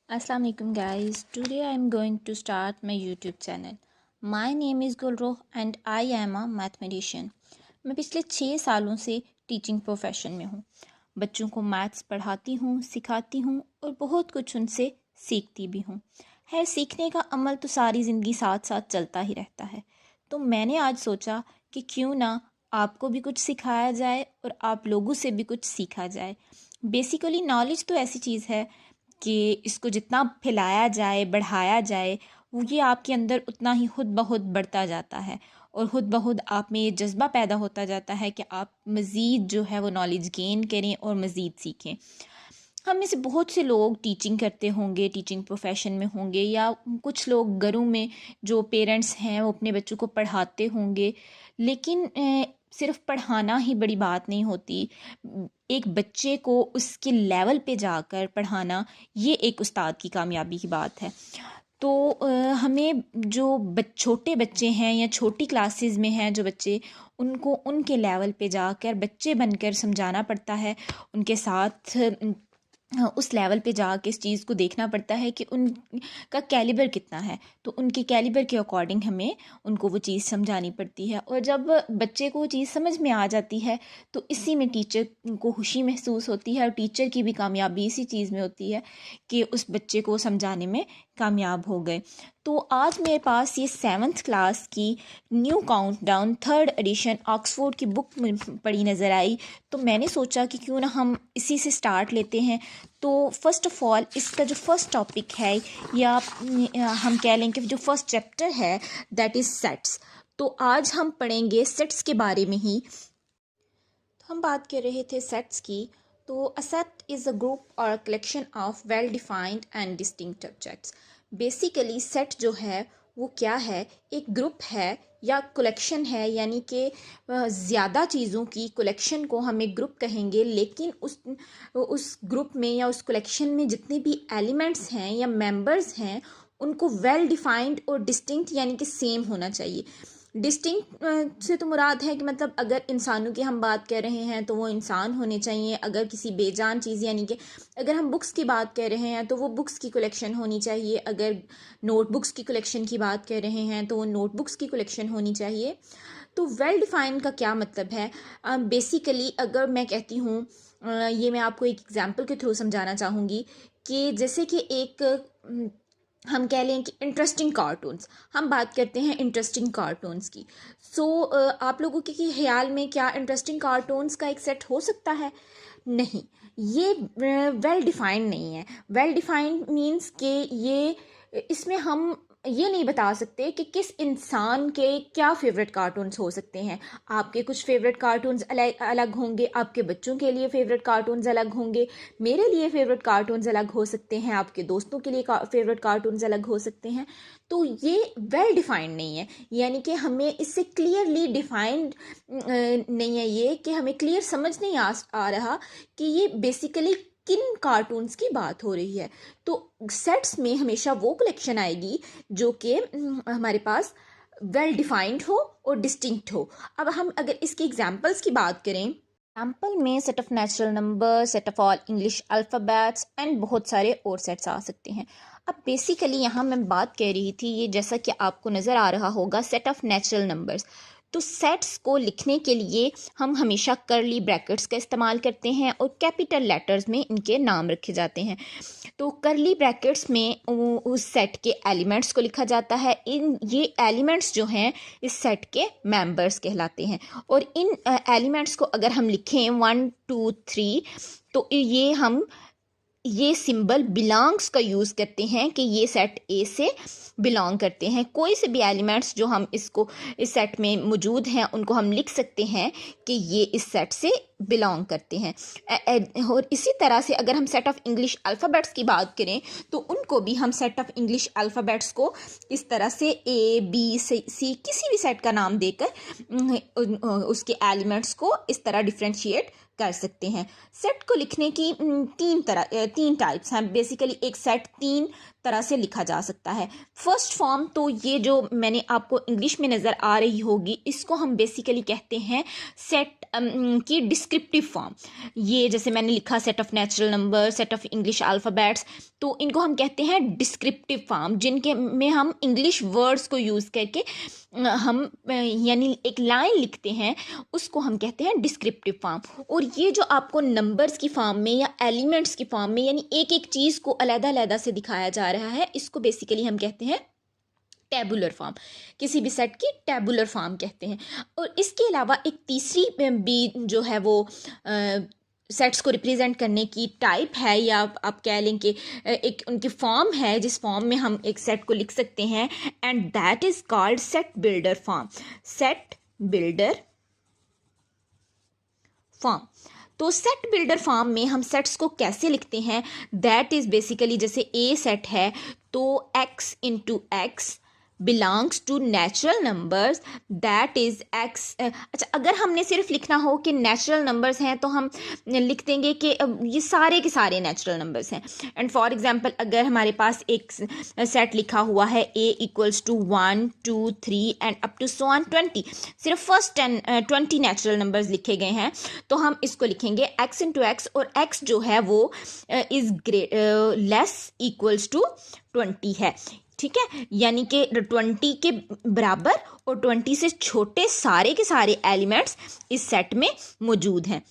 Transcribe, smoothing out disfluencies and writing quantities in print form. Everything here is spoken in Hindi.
Assalamu alaikum guys. Today I am going to start my YouTube channel. My name is Gulroh and I am a mathematician. मैं पिछले 6 सालों से टीचिंग प्रोफेशन में हूँ। बच्चों को मैथ्स पढ़ाती हूँ, सिखाती हूँ और बहुत कुछ उनसे सीखती भी हूँ। सीखने का अमल तो सारी ज़िंदगी साथ साथ चलता ही रहता है। तो मैंने आज सोचा कि क्यों ना आपको भी कुछ सिखाया जाए और आप लोगों से भी कुछ सीखा जाए। बेसिकली नॉलेज तो ऐसी चीज़ है कि इसको जितना फैलाया जाए, बढ़ाया जाए, वो ये आपके अंदर उतना ही खुद ब खुद बढ़ता जाता है और खुद ब खुद आप में ये जज़्बा पैदा होता जाता है कि आप मज़ीद जो है वो नॉलेज गेन करें और मज़ीद सीखें। हम में से बहुत से लोग टीचिंग करते होंगे, टीचिंग प्रोफेशन में होंगे, या कुछ लोग घरों में जो पेरेंट्स हैं वो अपने बच्चों को पढ़ाते होंगे। लेकिन सिर्फ पढ़ाना ही बड़ी बात नहीं होती। एक बच्चे को उसके लेवल पे जाकर पढ़ाना, ये एक उस्ताद की कामयाबी की बात है। तो हमें जो छोटे बच्चे हैं या छोटी क्लासेस में हैं जो बच्चे, उनको उनके लेवल पे जाकर बच्चे बनकर समझाना पड़ता है। उनके साथ उस लेवल पे जाके इस चीज़ को देखना पड़ता है कि उनका कैलिबर कितना है। तो उनके कैलिबर के अकॉर्डिंग हमें उनको वो चीज़ समझानी पड़ती है। और जब बच्चे को वो चीज़ समझ में आ जाती है तो इसी में टीचर को खुशी महसूस होती है और टीचर की भी कामयाबी इसी चीज़ में होती है कि उस बच्चे को समझाने में कामयाब हो गए। तो आज मेरे पास ये 7th क्लास की new countdown 3rd edition Oxford की बुक पढ़ी नज़र आई। तो मैंने सोचा कि क्यों ना हम इसी से स्टार्ट लेते हैं। तो फ़र्स्ट ऑफ़ ऑल इसका जो फर्स्ट टॉपिक है, या हम कह लें कि जो फर्स्ट चैप्टर है, दैट इज़ सेट्स। तो आज हम पढ़ेंगे सेट्स के बारे में ही। तो हम बात कर रहे थे सेट्स की। तो a set is a group और a collection of well defined and distinct objects. Basically set जो है वो क्या है, एक ग्रुप है या कलेक्शन है, यानी कि ज़्यादा चीज़ों की कलेक्शन को हम एक ग्रुप कहेंगे। लेकिन उस ग्रुप में या उस कलेक्शन में जितने भी एलिमेंट्स हैं या मेंबर्स हैं, उनको वेल डिफाइंड और डिस्टिंक्ट यानी कि सेम होना चाहिए। डिस्टिंक्ट से तो मुराद है कि मतलब अगर इंसानों की हम बात कर रहे हैं तो वो इंसान होने चाहिए। अगर किसी बेजान चीज़, यानी कि अगर हम बुक्स की बात कर रहे हैं तो वो बुक्स की कलेक्शन होनी चाहिए। अगर नोटबुक्स की कलेक्शन की बात कर रहे हैं तो वो नोटबुक्स की कलेक्शन होनी चाहिए। तो वेल डिफाइंड का क्या मतलब है? बेसिकली अगर मैं कहती हूँ, ये मैं आपको एक एग्जांपल के थ्रू समझाना चाहूँगी कि जैसे कि एक हम कह लें कि इंटरेस्टिंग कार्टून्स, हम बात करते हैं इंटरेस्टिंग कार्टून्स की। आप लोगों के ख्याल में क्या इंटरेस्टिंग कार्टून्स का एक सेट हो सकता है? नहीं, ये वेल डिफाइंड नहीं है। वेल डिफाइंड मीन्स कि ये इसमें हम ये नहीं बता सकते कि किस इंसान के क्या फ़ेवरेट कार्टून्स हो सकते हैं। आपके कुछ फ़ेवरेट कार्टून्स अलग अलग होंगे, आपके बच्चों के लिए फ़ेवरेट कार्टून्स अलग होंगे, मेरे लिए फ़ेवरेट कार्टून्स अलग हो सकते हैं, आपके दोस्तों के लिए फ़ेवरेट कार्टून्स अलग हो सकते हैं। तो ये वेल डिफाइंड नहीं है, यानी कि हमें इससे क्लियरली डिफाइंड नहीं है, ये कि हमें क्लियर समझ नहीं आ रहा कि ये बेसिकली किन कार्टून्स की बात हो रही है। तो सेट्स में हमेशा वो कलेक्शन आएगी जो कि हमारे पास वेल डिफाइंड हो और डिस्टिंक्ट हो। अब हम अगर इसके एग्जांपल्स की बात करें, एग्जाम्पल में set of natural number, set of all English alphabets and बहुत सारे और सेट्स आ सकते हैं। अब बेसिकली यहाँ मैं बात कह रही थी, ये जैसा कि आपको नज़र आ रहा होगा, सेट ऑफ नेचुरल नंबर्स। तो सेट्स को लिखने के लिए हम हमेशा करली ब्रैकेट्स का इस्तेमाल करते हैं और कैपिटल लेटर्स में इनके नाम रखे जाते हैं। तो करली ब्रैकेट्स में उस सेट के एलिमेंट्स को लिखा जाता है। ये एलिमेंट्स जो हैं इस सेट के मेंबर्स कहलाते हैं। और इन एलिमेंट्स को अगर हम लिखें 1 2 3, तो ये सिंबल बिलोंग्स का यूज़ करते हैं कि ये सेट ए से बिलोंग करते हैं। कोई से भी एलिमेंट्स जो हम इस सेट में मौजूद हैं उनको हम लिख सकते हैं कि ये इस सेट से बिलोंग करते हैं। और इसी तरह से अगर हम सेट ऑफ इंग्लिश अल्फ़ाबेट्स की बात करें तो उनको भी हम सेट ऑफ इंग्लिश अल्फ़ाबेट्स को इस तरह से ए बी सी किसी भी सेट का नाम देकर उसके एलिमेंट्स को इस तरह डिफ्रेंशिएट कर सकते हैं। सेट को लिखने की तीन टाइप्स हैं बेसिकली। एक सेट 3 तरह से लिखा जा सकता है। फर्स्ट फॉर्म तो ये जो मैंने आपको इंग्लिश में नज़र आ रही होगी, इसको हम बेसिकली कहते हैं सेट की डिस्क्रिप्टिव फॉर्म। ये जैसे मैंने लिखा set of natural number, set of English alphabets, तो इनको हम कहते हैं डिस्क्रिप्टिव फॉर्म, जिनके में हम इंग्लिश वर्ड्स को यूज़ करके हम यानी एक लाइन लिखते हैं, उसको हम कहते हैं डिस्क्रिप्टिव फॉर्म। और ये जो आपको नंबर्स की फॉर्म में या एलिमेंट्स की फॉर्म में यानी एक एक चीज़ को अलग-अलग से दिखाया जा रहा है, इसको बेसिकली हम कहते हैं टेबुलर फॉर्म। किसी भी सेट की टेबुलर फॉर्म कहते हैं। और इसके अलावा एक तीसरी भी जो है वो सेट्स को रिप्रेजेंट करने की टाइप है, या आप कह लें कि एक उनकी फॉर्म है जिस फॉर्म में हम एक सेट को लिख सकते हैं, and that is called set builder form. Set builder form. तो सेट बिल्डर फॉर्म में हम सेट्स को कैसे लिखते हैं, दैट इज़ बेसिकली जैसे ए सेट है तो x into X belongs to natural numbers, that is x। अच्छा, अगर हमने सिर्फ लिखना हो कि नेचुरल नंबर्स हैं तो हम लिख देंगे कि ये सारे के सारे नेचुरल नंबर्स हैं। एंड फॉर एग्जांपल अगर हमारे पास एक सेट लिखा हुआ है a equals to 1 2 3 and up to so on 20, सिर्फ फर्स्ट 20 नेचुरल नंबर्स लिखे गए हैं, तो हम इसको लिखेंगे x इंटू एक्स, और x जो है वो इज़ लेस इक्वल्स टू 20 है। ठीक है, यानी कि 20 के बराबर और 20 से छोटे सारे के सारे एलिमेंट्स इस सेट में मौजूद हैं।